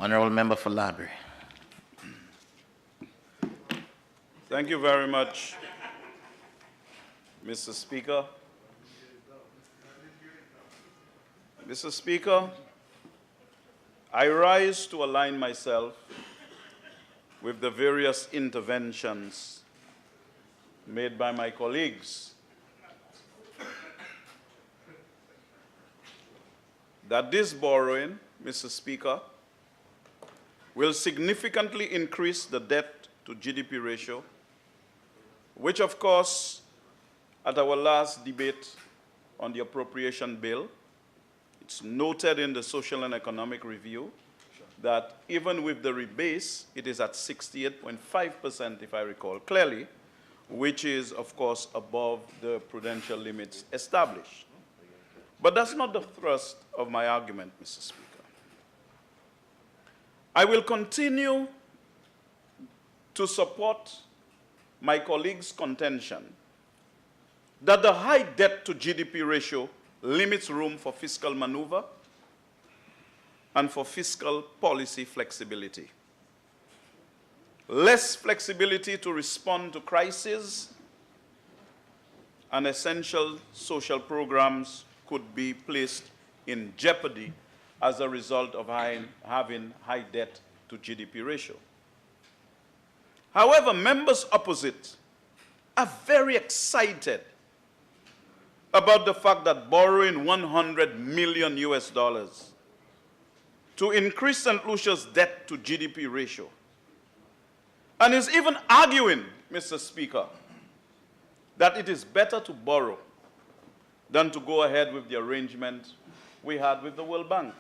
Honorable Member for Laborie. Thank you very much, Mr. Speaker. Mr. Speaker, I rise to align myself with the various interventions made by my colleagues that this borrowing, Mr. Speaker, will significantly increase the debt to GDP ratio, which of course, at our last debate on the appropriation bill, it's noted in the Social and Economic Review that even with the rebase, it is at 68.5%, if I recall clearly, which is, of course, above the prudential limits established. But that's not the thrust of my argument, Mr. Speaker. I will continue to support my colleagues' contention that the high debt to GDP ratio limits room for fiscal maneuver and for fiscal policy flexibility. Less flexibility to respond to crises and essential social programs could be placed in jeopardy as a result of having high debt to GDP ratio. However, members opposite are very excited about the fact that borrowing $100 million to increase St. Lucia's debt to GDP ratio, and is even arguing, Mr. Speaker, that it is better to borrow than to go ahead with the arrangement we had with the World Bank.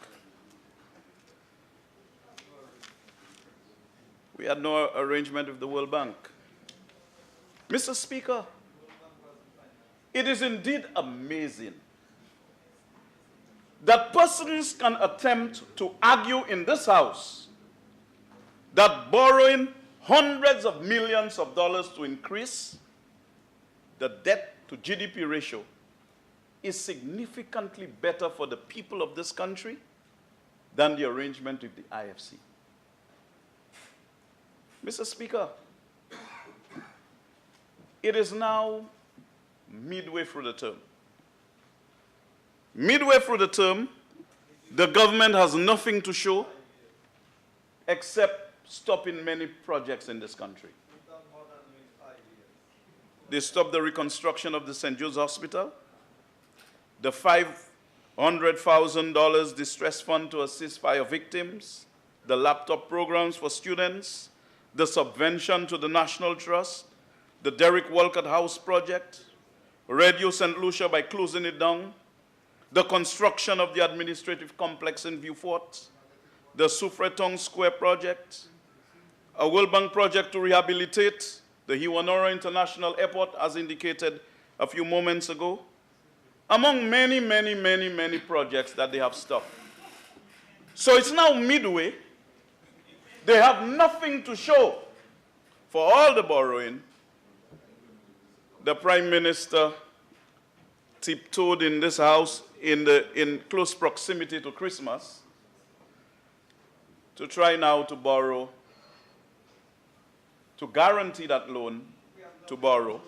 We had no arrangement with the World Bank. Mr. Speaker, it is indeed amazing that persons can attempt to argue in this House that borrowing hundreds of millions of dollars to increase the debt to GDP ratio is significantly better for the people of this country than the arrangement with the IFC. Mr. Speaker, it is now midway through the term. Midway through the term, the government has nothing to show except stopping many projects in this country. They stopped the reconstruction of the St. Jude's Hospital, the $500,000 distress fund to assist fire victims, the laptop programs for students, the subvention to the National Trust, the Derek Walcott House project, Radio St. Lucia by closing it down, the construction of the administrative complex in Vieux-Fort, the Soufreton Square project, a World Bank project to rehabilitate the Hewanorra International Airport, as indicated a few moments ago, among many, many, many, many projects that they have stopped. So it's now midway. They have nothing to show for all the borrowing. The Prime Minister tiptoed in this House in close proximity to Christmas to try now to borrow, to guarantee that loan to borrow,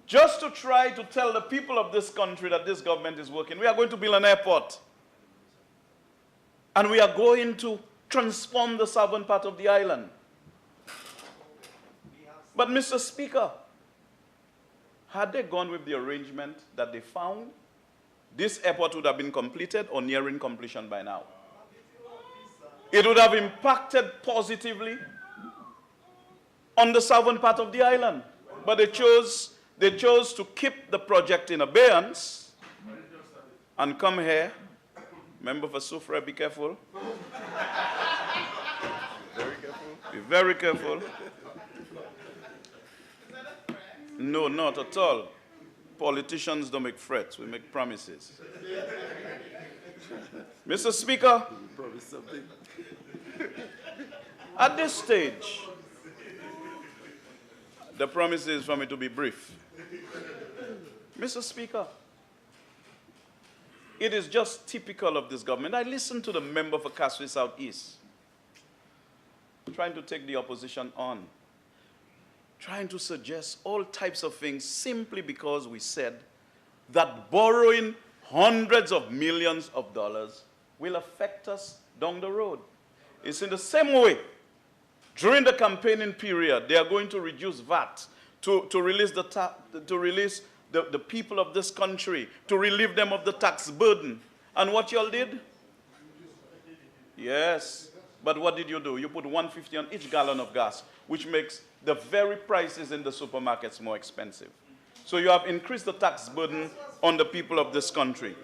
just to try to tell the people of this country that this government is working. We are going to build an airport, and we are going to transform the southern part of the island. But, Mr. Speaker, had they gone with the arrangement that they found, this airport would have been completed or nearing completion by now. It would have impacted positively on the southern part of the island. But they chose to keep the project in abeyance and come here. Member for Soufre, be careful. Very careful. Be very careful. No, not at all. Politicians don't make threats, we make promises. Mr. Speaker, at this stage, the promise is for me to be brief. Mr. Speaker, it is just typical of this government. I listened to the member for Kasui Southeast trying to take the opposition on, trying to suggest all types of things simply because we said that borrowing hundreds of millions of dollars will affect us down the road. It's in the same way. During the campaigning period, they are going to reduce VAT to release the people of this country, to relieve them of the tax burden. And what y'all did? Yes. But what did you do? You put $1.50 on each gallon of gas, which makes the very prices in the supermarkets more expensive. So you have increased the tax burden on the people of this country.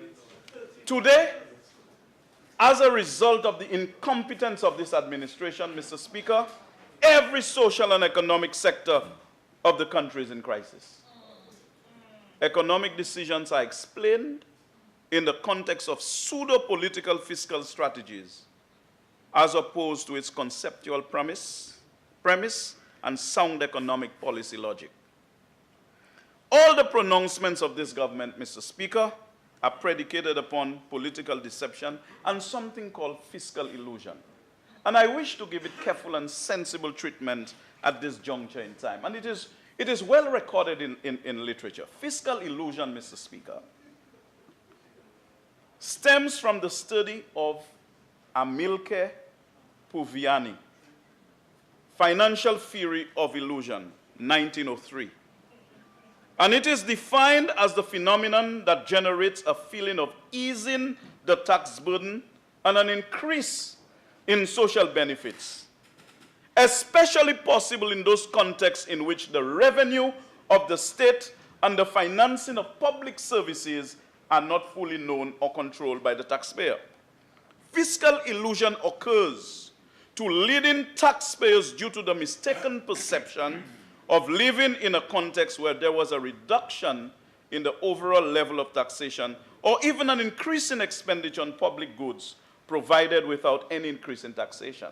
Today, as a result of the incompetence of this administration, Mr. Speaker, every social and economic sector of the country is in crisis. Economic decisions are explained in the context of pseudo-political fiscal strategies, as opposed to its conceptual premise and sound economic policy logic. All the pronouncements of this government, Mr. Speaker, are predicated upon political deception and something called fiscal illusion. And I wish to give it careful and sensible treatment at this juncture in time. And it is well recorded in literature. Fiscal illusion, Mr. Speaker, stems from the study of Amilcar Puviani, Financial Theory of Illusion, 1903. And it is defined as the phenomenon that generates a feeling of easing the tax burden and an increase in social benefits, especially possible in those contexts in which the revenue of the state and the financing of public services are not fully known or controlled by the taxpayer. Fiscal illusion occurs to leading taxpayers due to the mistaken perception of living in a context where there was a reduction in the overall level of taxation or even an increase in expenditure on public goods provided without any increase in taxation.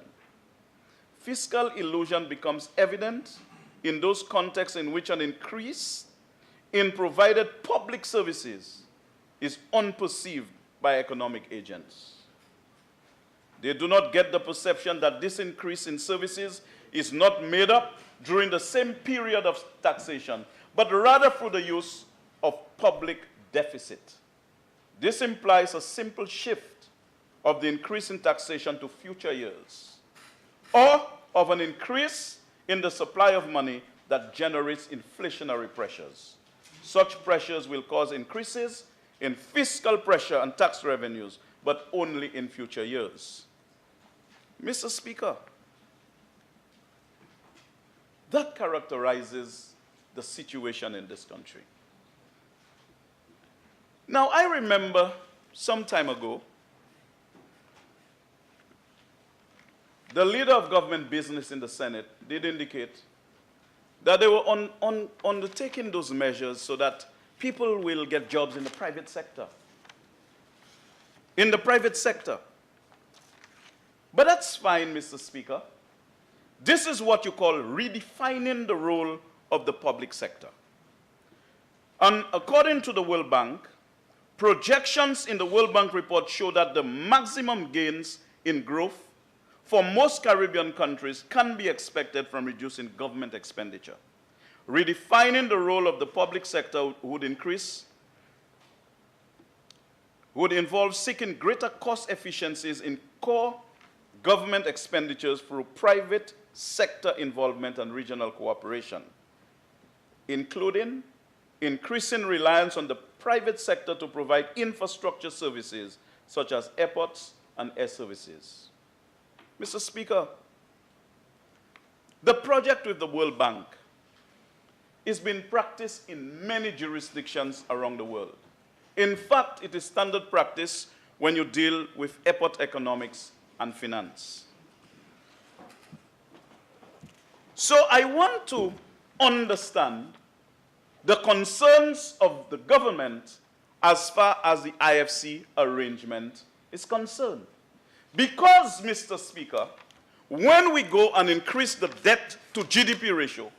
Fiscal illusion becomes evident in those contexts in which an increase in provided public services is unperceived by economic agents. They do not get the perception that this increase in services is not made up during the same period of taxation, but rather through the use of public deficit. This implies a simple shift of the increase in taxation to future years, or of an increase in the supply of money that generates inflationary pressures. Such pressures will cause increases in fiscal pressure and tax revenues, but only in future years. Mr. Speaker, that characterizes the situation in this country. Now, I remember some time ago, the leader of government business in the Senate did indicate that they were undertaking those measures so that people will get jobs in the private sector. In the private sector. But that's fine, Mr. Speaker. This is what you call redefining the role of the public sector. And according to the World Bank, projections in the World Bank report show that the maximum gains in growth for most Caribbean countries can be expected from reducing government expenditure. Redefining the role of the public sector would involve seeking greater cost efficiencies in core government expenditures through private sector involvement and regional cooperation, including increasing reliance on the private sector to provide infrastructure services such as airports and air services. Mr. Speaker, the project with the World Bank is being practiced in many jurisdictions around the world. In fact, it is standard practice when you deal with airport economics and finance. So I want to understand the concerns of the government as far as the IFC arrangement is concerned. Because, Mr. Speaker, when we go and increase the debt to GDP ratio,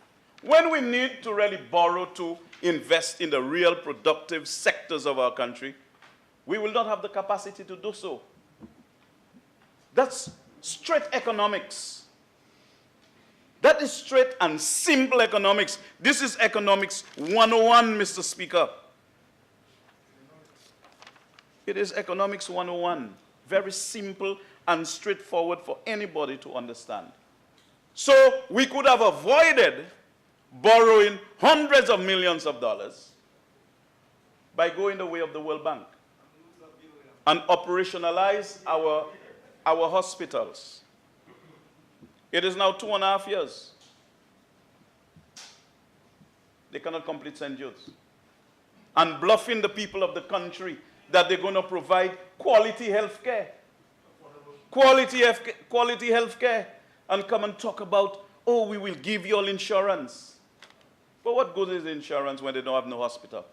when we need to really borrow to invest in the real productive sectors of our country, We will not have the capacity to do so. That's straight economics. That is straight and simple economics. This is economics 101, Mr. Speaker. It is economics 101. Very simple and straightforward for anybody to understand. So we could have avoided borrowing hundreds of millions of dollars by going the way of the World Bank and operationalize our hospitals. It is now 2.5 years. They cannot complete St. Jude's. And bluffing the people of the country that they're going to provide quality health care. Quality health care. And come and talk about, oh, we will give you all insurance. But what good is insurance when they don't have no hospital?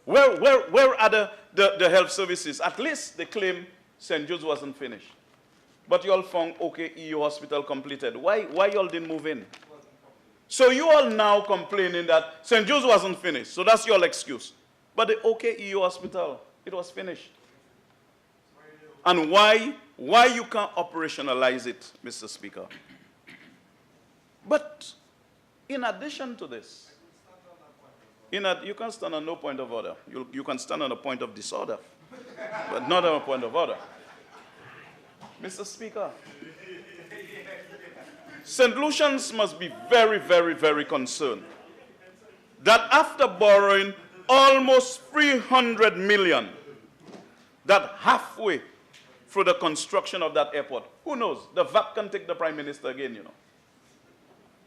Where are the health services? At least they claim St. Jude's wasn't finished. But you all found OK EU hospital completed. Why you all didn't move in? So you all now complaining that St. Jude's wasn't finished. So that's your excuse. But the OK EU hospital, it was finished. And why you can't operationalize it, Mr. Speaker? But in addition to this, you can stand on no point of order. You can stand on a point of disorder, but not on a point of order. Mr. Speaker, St. Lucians must be very, very, very concerned that after borrowing almost 300 million, that halfway through the construction of that airport, who knows, the VAP can take the Prime Minister again, you know.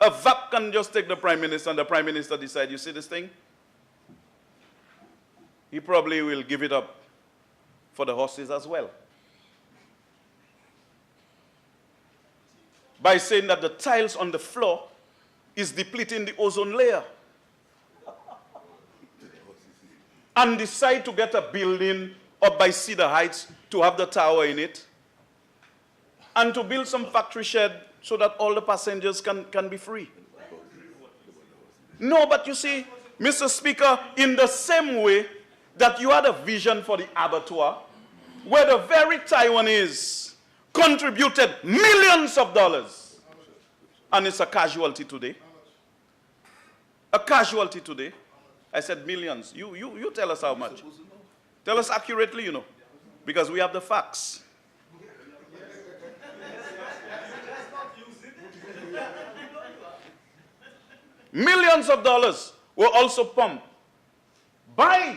A VAP can just take the Prime Minister and the Prime Minister decide, you see this thing? He probably will give it up for the horses as well. By saying that the tiles on the floor is depleting the ozone layer. And decide to get a building up by Cedar Heights to have the tower in it. And to build some factory shed so that all the passengers can be free. No, but you see, Mr. Speaker, in the same way that you had a vision for the abattoir, where the very Taiwanese contributed millions of dollars, and it's a casualty today. A casualty today. I said millions. You tell us how much. Tell us accurately, you know, because we have the facts. Millions of dollars were also pumped by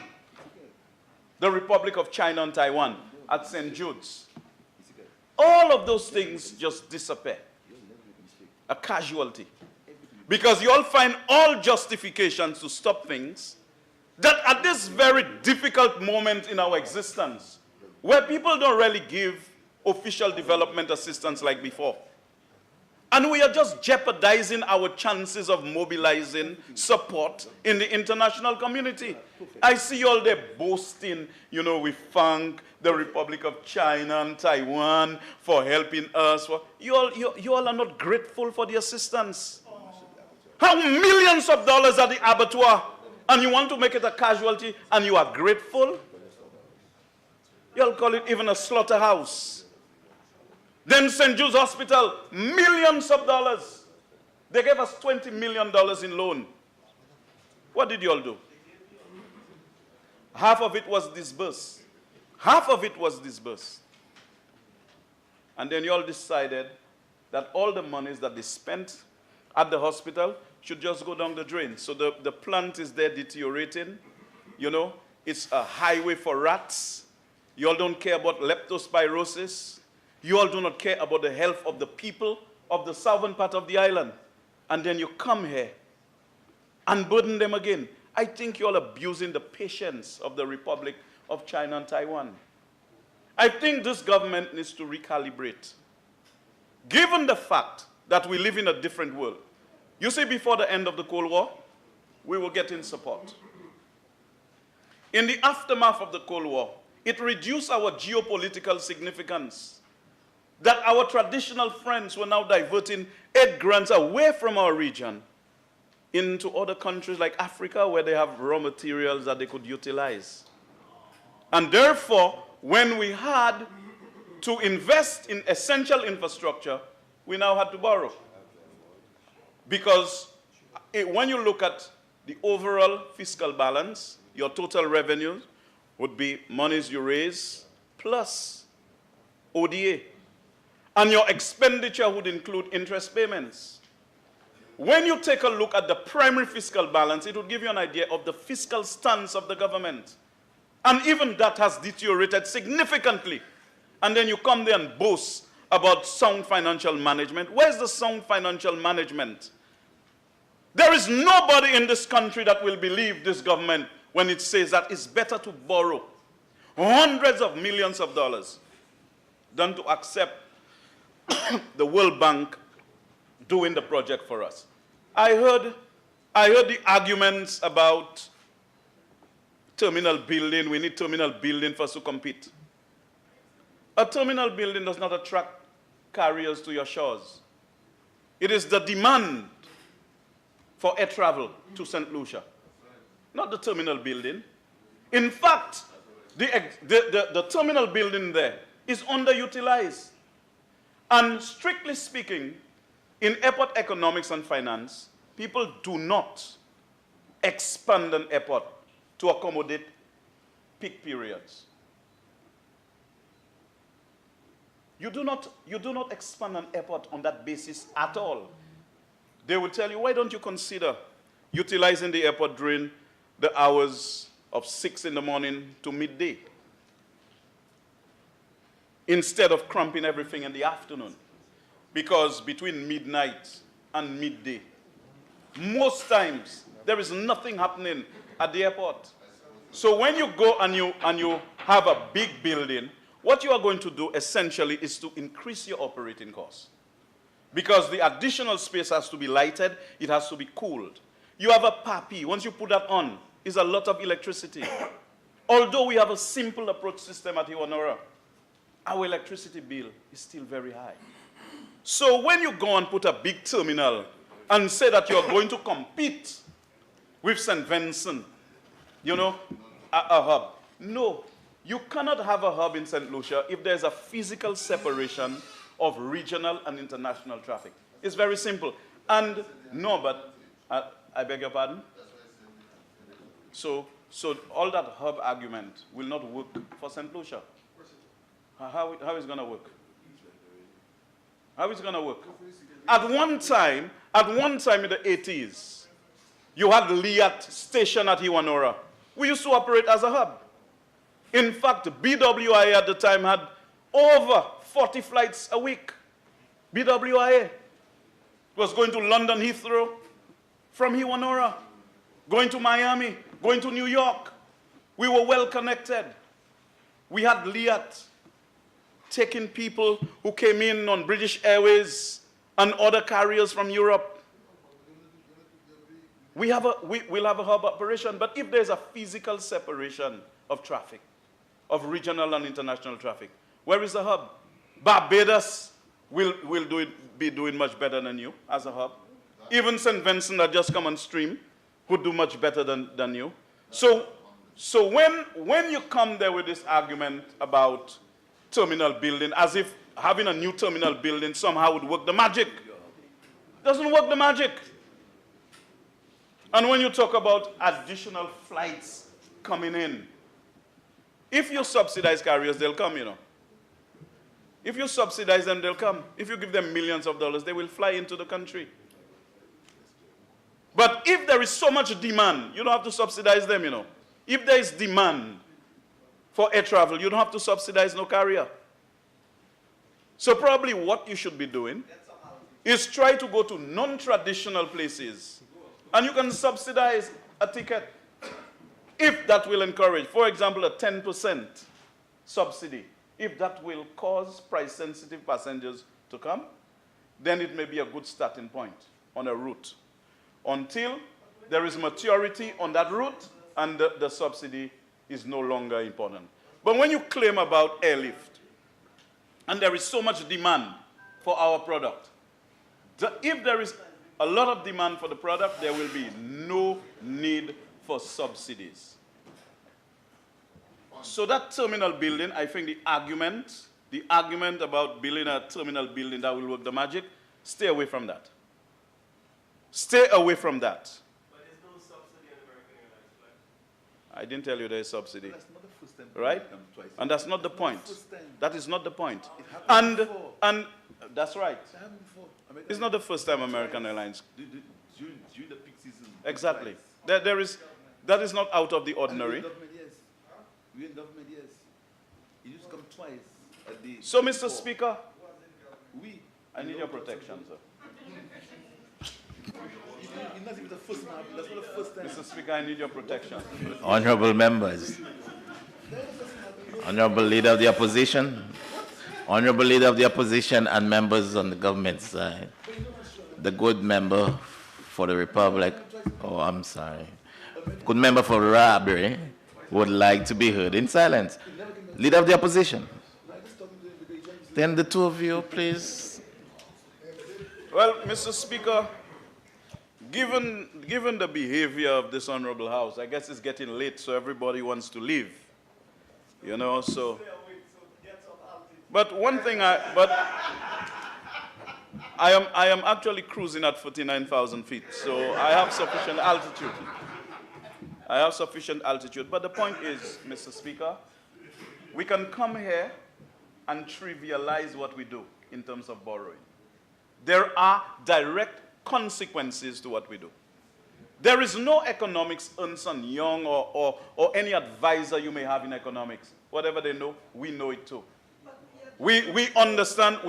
the Republic of China and Taiwan at St. Jude's. All of those things just disappear. A casualty. Because you all find all justifications to stop things that at this very difficult moment in our existence, where people don't really give official development assistance like before, and we are just jeopardizing our chances of mobilizing support in the international community. I see all there boasting, you know, we thank the Republic of China and Taiwan for helping us. You all are not grateful for the assistance. How millions of dollars at the abattoir, and you want to make it a casualty, and you are grateful? You'll call it even a slaughterhouse. Then St. Jude's Hospital, millions of dollars. They gave us $20 million in loan. What did you all do? Half of it was disbursed. Half of it was disbursed. And then you all decided that all the monies that they spent at the hospital should just go down the drain. So the plant is there deteriorating. You know, it's a highway for rats. You all don't care about leptospirosis. You all do not care about the health of the people of the southern part of the island. And then you come here and burden them again. I think you're all abusing the patience of the Republic of China and Taiwan. I think this government needs to recalibrate. Given the fact that we live in a different world, you see, before the end of the Cold War, we were getting support. In the aftermath of the Cold War, it reduced our geopolitical significance. That our traditional friends were now diverting aid grants away from our region into other countries like Africa where they have raw materials that they could utilize. And therefore, when we had to invest in essential infrastructure, we now had to borrow. Because when you look at the overall fiscal balance, your total revenues would be monies you raise plus ODA. And your expenditure would include interest payments. When you take a look at the primary fiscal balance, it would give you an idea of the fiscal stance of the government. And even that has deteriorated significantly. And then you come there and boast about sound financial management. Where's the sound financial management? There is nobody in this country that will believe this government when it says that it's better to borrow hundreds of millions of dollars than to accept the World Bank doing the project for us. I heard the arguments about terminal building. We need terminal building for us to compete. A terminal building does not attract carriers to your shores. It is the demand for air travel to St. Lucia, not the terminal building. In fact, the terminal building there is underutilized. And strictly speaking, in airport economics and finance, people do not expand an airport to accommodate peak periods. You do not expand an airport on that basis at all. They will tell you, why don't you consider utilizing the airport during the hours of 6 in the morning to midday instead of cramping everything in the afternoon? Because between midnight and midday, most times there is nothing happening at the airport. So when you go and you have a big building, what you are going to do essentially is to increase your operating costs. Because the additional space has to be lighted, it has to be cooled. You have a PAPI, once you put that on, it's a lot of electricity. Although we have a simple approach system at Hewanorra, our electricity bill is still very high. So when you go and put a big terminal and say that you're going to compete with St. Vincent, you know, a hub. No, you cannot have a hub in St. Lucia if there's a physical separation of regional and international traffic. It's very simple. And no, but I beg your pardon? So all that hub argument will not work for St. Lucia. How is it going to work? How is it going to work? At one time in the 80s, you had Liat station at Hewanorra. We used to operate as a hub. In fact, BWI at the time had over 40 flights a week. BWI was going to London Heathrow from Hewanorra, going to Miami, going to New York. We were well connected. We had Liat taking people who came in on British Airways and other carriers from Europe. We'll have a hub operation, but if there's a physical separation of traffic, of regional and international traffic, where is the hub? Barbados will be doing much better than you as a hub. Even St. Vincent that just come on stream would do much better than you. So when you come there with this argument about terminal building, as if having a new terminal building somehow would work the magic, it doesn't work the magic. And when you talk about additional flights coming in, if you subsidize carriers, they'll come, you know. If you subsidize them, they'll come. If you give them millions of dollars, they will fly into the country. But if there is so much demand, you don't have to subsidize them, you know. If there is demand for air travel, you don't have to subsidize no carrier. So probably what you should be doing is try to go to non-traditional places, and you can subsidize a ticket if that will encourage, for example, a 10% subsidy. If that will cause price-sensitive passengers to come, then it may be a good starting point on a route until there is maturity on that route and the subsidy is no longer important. But when you claim about airlift, and there is so much demand for our product, if there is a lot of demand for the product, there will be no need for subsidies. So that terminal building, I think the argument about building a terminal building that will work the magic, stay away from that. Stay away from that. But there's no subsidy on American Airlines flight. I didn't tell you there's subsidy. That's not the first time. Right? Twice. And that's not the point. That is not the point. It happened And, before. and that's right. It happened before. It's not the first time American Airlines. During the peak season. Exactly. That is not out of the ordinary. We in government, yes. It used to come twice a day. So, Mr. Speaker, I need your protection, sir. You're not even the first man. That's not the first time. Mr. Speaker, I need your protection. Honorable members, Honorable Leader of the Opposition, Honorable Leader of the Opposition and members on the government side, the good member for the Republic, oh, I'm sorry, good member for Laborie would like to be heard in silence. Leader of the Opposition, then the two of you, please. Well, Mr. Speaker, given the behavior of this honorable house, I guess it's getting late, so everybody wants to leave. You know, so. But one thing I am actually cruising at 49,000 feet, so I have sufficient altitude. I have sufficient altitude. But the point is, Mr. Speaker, we can come here and trivialize what we do in terms of borrowing. There are direct consequences to what we do. There is no economics, Ernst & Young or any advisor you may have in economics. Whatever they know, we know it too. We understand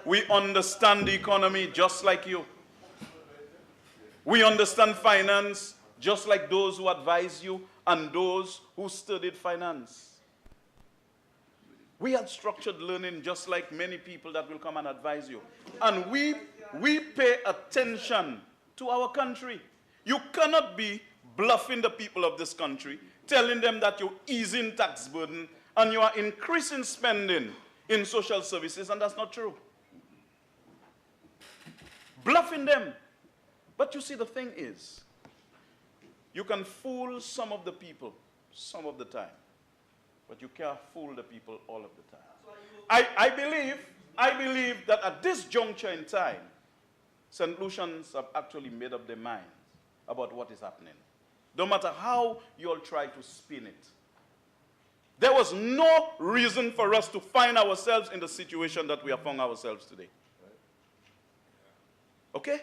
the economy just like you. We understand finance just like those who advise you and those who studied finance. We had structured learning just like many people that will come and advise you. And we pay attention to our country. You cannot be bluffing the people of this country, telling them that you're easing tax burden and you are increasing spending in social services, and that's not true. Bluffing them. But you see, the thing is, you can fool some of the people some of the time, but you can't fool the people all of the time. I believe that at this juncture in time, St. Lucians have actually made up their minds about what is happening. No matter how you all try to spin it. There was no reason for us to find ourselves in the situation that we have found ourselves today. Okay?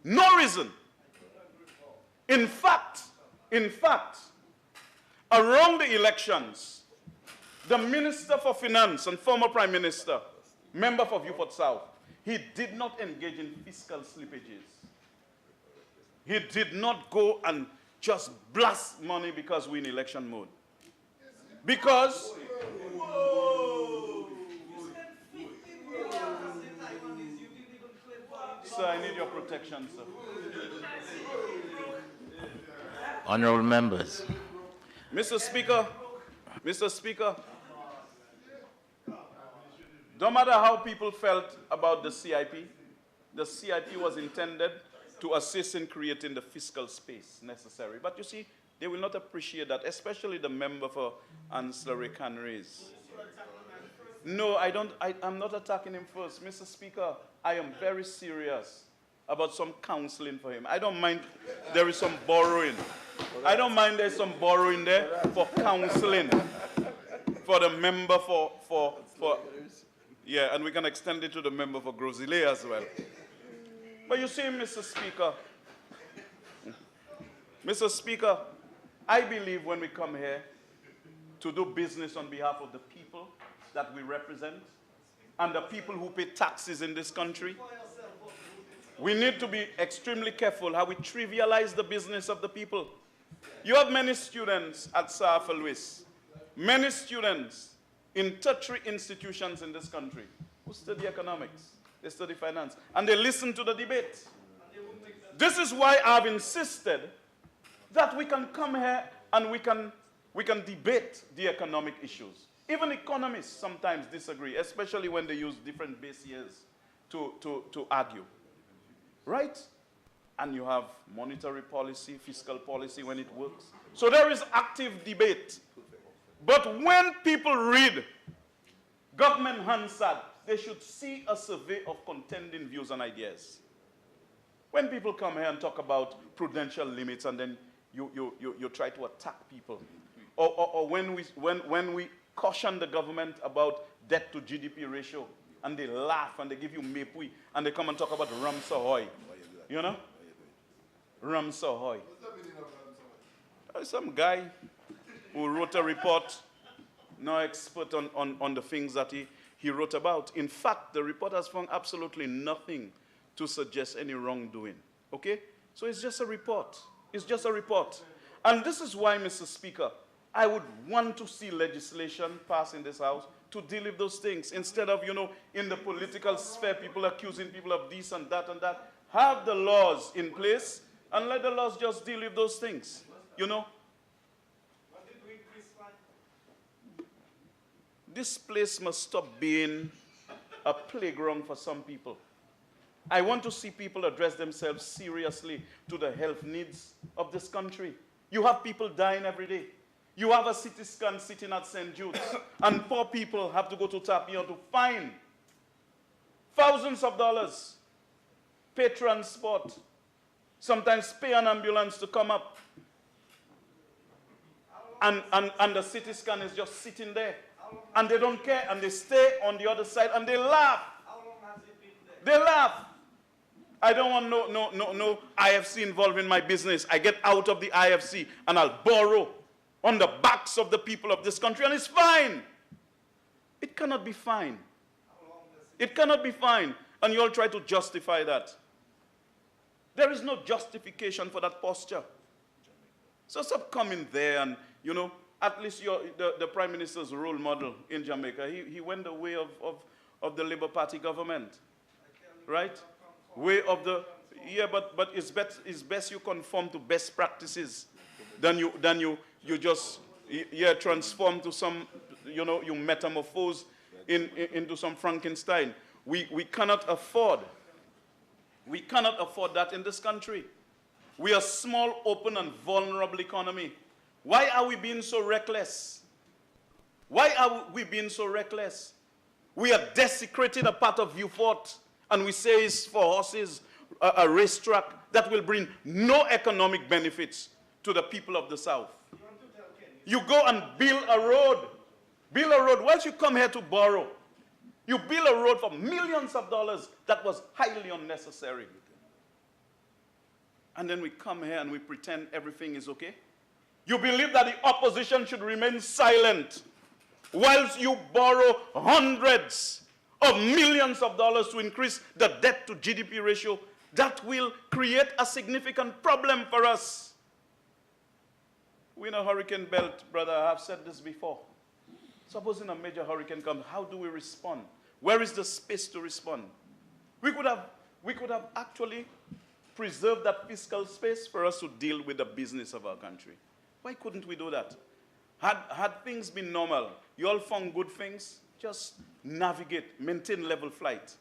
No reason. In fact, around the elections, the Minister for Finance and former Prime Minister, member for Beaufort South, he did not engage in fiscal slippages. He did not go and just blast money because we're in election mode. Because sir, I need your protection, sir. Honorable members. Mr. Speaker, no matter how people felt about the CIP was intended to assist in creating the fiscal space necessary. But you see, they will not appreciate that, especially the member for ancillary canneries. No, I'm not attacking him first. Mr. Speaker, I am very serious about some counseling for him. I don't mind there is some borrowing. I don't mind there's some borrowing there for counseling for the member for yeah, and we can extend it to the member for Grosile as well. But you see, Mr. Speaker, I believe when we come here to do business on behalf of the people that we represent and the people who pay taxes in this country, we need to be extremely careful how we trivialize the business of the people. You have many students at Safa Louis, many students in tertiary institutions in this country who study economics, they study finance, and they listen to the debate. This is why I've insisted that we can come here and we can debate the economic issues. Even economists sometimes disagree, especially when they use different base years to argue. right? And you have monetary policy, fiscal policy when it works. So there is active debate. But when people read government Hansard, they should see a survey of contending views and ideas. When people come here and talk about prudential limits and then you try to attack people, or when we caution the government about debt to GDP ratio, and they laugh and they give you mepui, and they come and talk about Ramsahoy, you know? Ramsahoy. Some guy who wrote a report, no expert on the things that he wrote about. In fact, the report has found absolutely nothing to suggest any wrongdoing. Okay? So it's just a report. It's just a report. And this is why, Mr. Speaker, I would want to see legislation passed in this House to deal with those things. Instead of, you know, in the political sphere, people accusing people of this and that and that. Have the laws in place and let the laws just deal with those things. You know? What did we increase by? This place must stop being a playground for some people. I want to see people address themselves seriously to the health needs of this country. You have people dying every day. You have a CT scan sitting at St. Jude's, and poor people have to go to Tapia to find thousands of dollars, pay transport, sometimes pay an ambulance to come up. And the CT scan is just sitting there. And they don't care, and they stay on the other side, and they laugh. How long has it been there? They laugh. I don't want no IFC involved in my business. I get out of the IFC, and I'll borrow on the backs of the people of this country, and it's fine. It cannot be fine. It cannot be fine. And you all try to justify that. There is no justification for that posture. So stop coming there and, you know, at least the Prime Minister's role model in Jamaica, he went the way of the Labour Party government, right? Way of the, yeah, but it's best you conform to best practices than you just, yeah, transform to some, you know, you metamorphose into some Frankenstein. We cannot afford that in this country. We are a small, open, and vulnerable economy. Why are we being so reckless? Why are we being so reckless? We are desecrating a part of Viewfort, and we say it's for horses, a racetrack that will bring no economic benefits to the people of the South. You go and build a road. Build a road. Once you come here to borrow, you build a road for millions of dollars that was highly unnecessary. And then we come here and we pretend everything is okay. You believe that the opposition should remain silent whilst you borrow hundreds of millions of dollars to increase the debt to GDP ratio. That will create a significant problem for us. We're in a hurricane belt, brother. I have said this before. Supposing a major hurricane comes, how do we respond? Where is the space to respond? We could have actually preserved that fiscal space for us to deal with the business of our country. Why couldn't we do that? Had things been normal, you all found good things, just navigate, maintain level flight.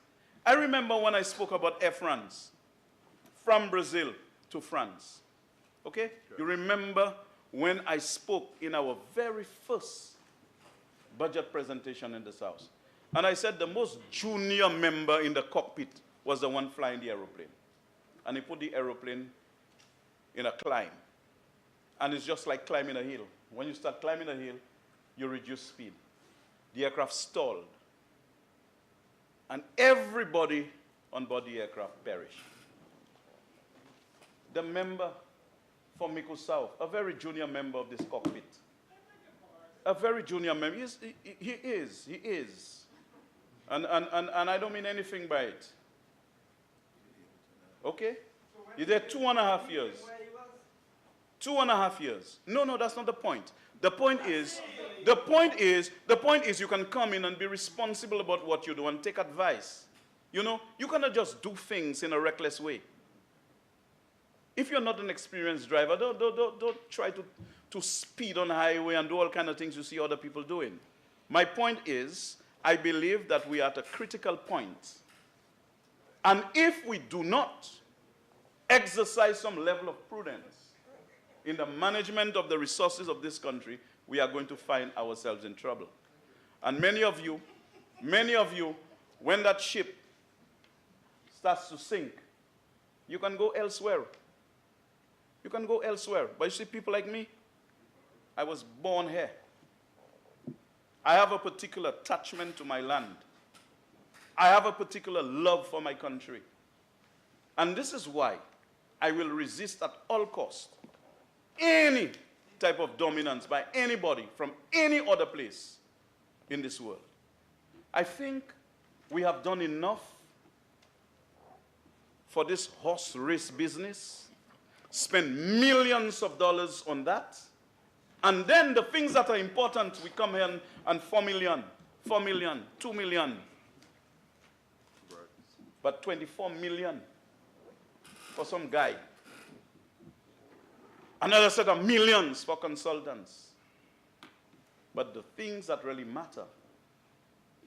I remember when I spoke about Air France, from Brazil to France. Okay? Sure. You remember when I spoke in our very first budget presentation in this House. And I said the most junior member in the cockpit was the one flying the aeroplane. And he put the aeroplane in a climb. And it's just like climbing a hill. When you start climbing a hill, you reduce speed. The aircraft stalled. And everybody on board the aircraft perished. The member from Miku South, a very junior member of this cockpit. A very junior member. He is. And I don't mean anything by it. Okay? You're there 2.5 years. 2.5 years. No, that's not the point. The point is you can come in and be responsible about what you do and take advice. You know, you cannot just do things in a reckless way. If you're not an experienced driver, don't try to speed on the highway and do all kinds of things you see other people doing. My point is, I believe that we are at a critical point. And if we do not exercise some level of prudence in the management of the resources of this country, we are going to find ourselves in trouble. And many of you, when that ship starts to sink, you can go elsewhere. You can go elsewhere. But you see, people like me, I was born here. I have a particular attachment to my land. I have a particular love for my country. And this is why I will resist at all costs any type of dominance by anybody from any other place in this world. I think we have done enough for this horse race business, spend millions of dollars on that, and then the things that are important, we come here and 4 million, 2 million, but 24 million for some guy. Another set of millions for consultants. But the things that really matter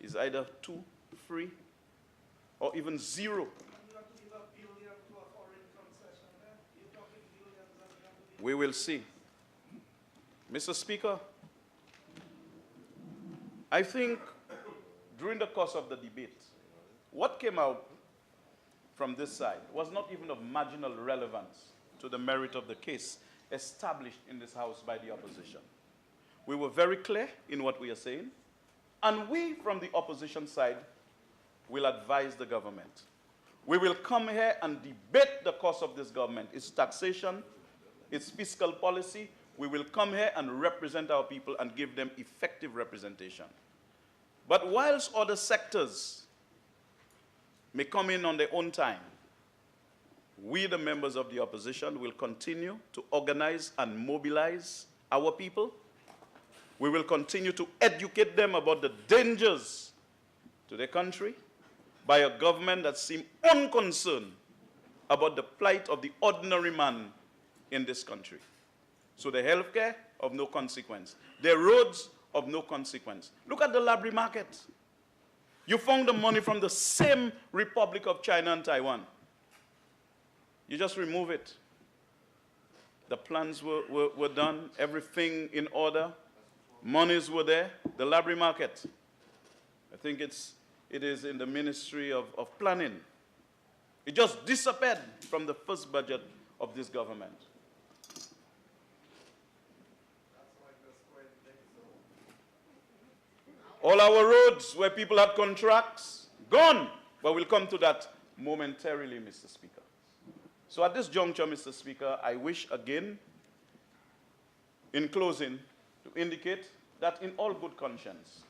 is either 2, 3, or even 0. You have to give $1 billion to a foreign concession there. You're talking billions and you have to give. We will see. Mr. Speaker, I think during the course of the debate, what came out from this side was not even of marginal relevance to the merit of the case established in this House by the opposition. We were very clear in what we are saying, and we from the opposition side will advise the government. We will come here and debate the course of this government, its taxation, its fiscal policy. We will come here and represent our people and give them effective representation. But whilst other sectors may come in on their own time, we, the members of the opposition, will continue to organize and mobilize our people. We will continue to educate them about the dangers to their country by a government that seems unconcerned about the plight of the ordinary man in this country. So the healthcare of no consequence. The roads of no consequence. Look at the Laborie market. You found the money from the same Republic of China and Taiwan. You just remove it. The plans were done, everything in order. Monies were there. The Laborie market, I think it is in the Ministry of Planning. It just disappeared from the first budget of this government. All our roads where people had contracts, gone. But we'll come to that momentarily, Mr. Speaker. So at this juncture, Mr. Speaker, I wish again, in closing, to indicate that in all good conscience,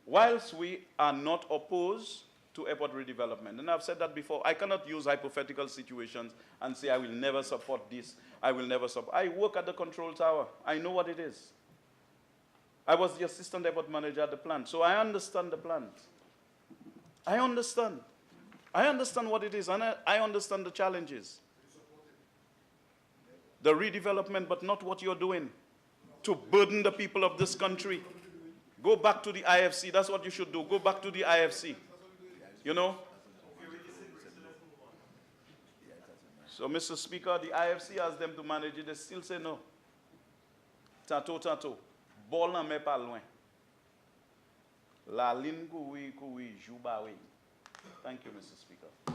whilst we are not opposed to airport redevelopment, and I've said that before, I cannot use hypothetical situations and say I will never support this, I will never support. I work at the control tower. I know what it is. I was the assistant airport manager at the plant, so I understand the plant. I understand. I understand what it is, and I understand the challenges. The redevelopment, but not what you're doing to burden the people of this country. Go back to the IFC. That's what you should do. Go back to the IFC. You know? So, Mr. Speaker, the IFC asked them to manage it. They still say no. Tato. Bol nan men pa loin. La ligne koui, jou ba oui. Thank you, Mr. Speaker.